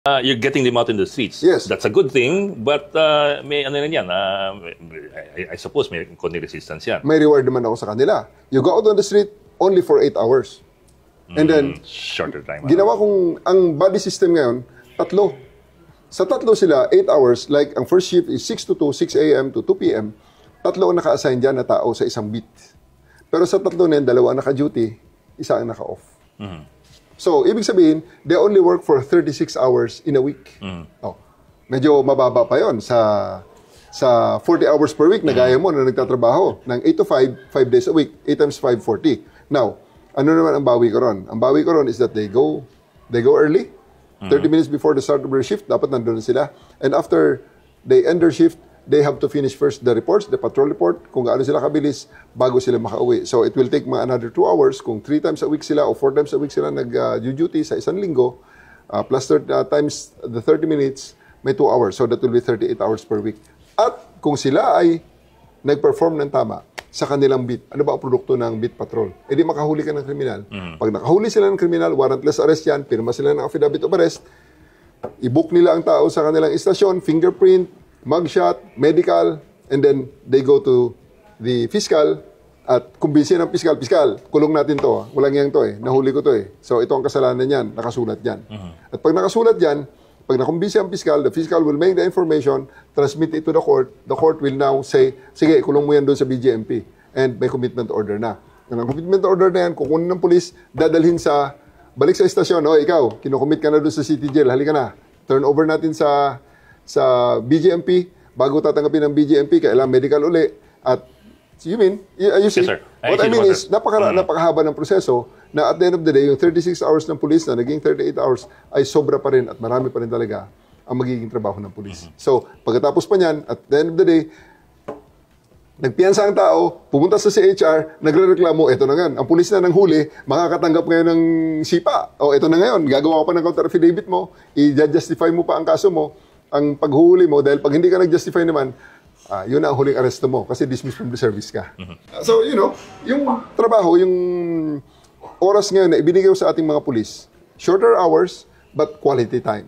You're getting them out in the streets. Yes. That's a good thing, but may ano rin yan, I suppose may konting resistance yan. May reward naman ako sa kanila. You go out on the street only for 8 hours. And then, shorter time. ginawa kong, ang body system ngayon, 3. Sa 3 sila, 8 hours, like ang first shift is 6 to 2, 6 a.m. to 2 p.m., 3 ang naka-assign dyan na tao sa isang beat. Pero sa 3 na yun, 2 ang naka-duty, 1 ang naka-off. So, ibig sabihin, they only work for 36 hours in a week. Oh, medyo mababa pa yon sa 40 hours per week na gaya mo na nagtatrabaho ng 8 to 5, 5 days a week, 8 times 5, 40. Now, ano naman ang bawi ko ron? Ang bawi ko ron is that they go early, 30 minutes before the start of their shift, dapat nandun na sila. And after they end their shift, they have to finish first the reports, the patrol report, kung gaano sila kabilis bago sila makauwi. So it will take another 2 hours kung 3 times a week sila o 4 times a week sila nag-duty sa isang linggo, plus times the 30 minutes, may 2 hours. So that will be 38 hours per week. At kung sila ay nag-perform ng tama sa kanilang beat, ano ba ang produkto ng beat patrol? E di makahuli ka ng kriminal. Pag nakahuli sila ng kriminal, warrantless arrest yan, pirma sila ng affidavit of arrest, i-book nila ang tao sa kanilang istasyon, fingerprint, mugshot, medical, and then they go to the fiscal at kumbinsin ng fiscal, kulong natin to. Walang yang to nahuli ko to So ito ang kasalanan niyan, nakasulat yan. At pag nakasulat yan, pag nakumbinsin ang fiscal, the fiscal will make the information, transmit it to the court will now say, sige, kulong mo yan doon sa BJMP. And may commitment order na. Ang commitment order na yan, kukunin ng police, dadalhin balik sa istasyon, ikaw, kinukomit ka na doon sa city jail, halika na. Turn over natin sa BJMP, bago tatanggapin ng BJMP, kailangan medical uli. At, you see, Yes, sir. what I mean is, napakahaba ng proseso na at the end of the day, yung 36 hours ng police na naging 38 hours ay sobra pa rin at marami pa rin talaga ang magiging trabaho ng police. So, pagkatapos pa niyan, at the end of the day, nagpiyansa ang tao, pumunta sa CHR, nagrereklamo, eto na nga, ang pulis na nang huli, makakatanggap ngayon ng sipa. O eto na ngayon, gagawa ka pa ng counter affidavit mo, i-justify mo pa ang kaso mo, ang paghuli mo, dahil pag hindi ka nag-justify naman, yun na ang huling aresto mo kasi dismissed from the service ka. So, yung trabaho, yung oras ngayon na ibinigay sa ating mga pulis, shorter hours, but quality time.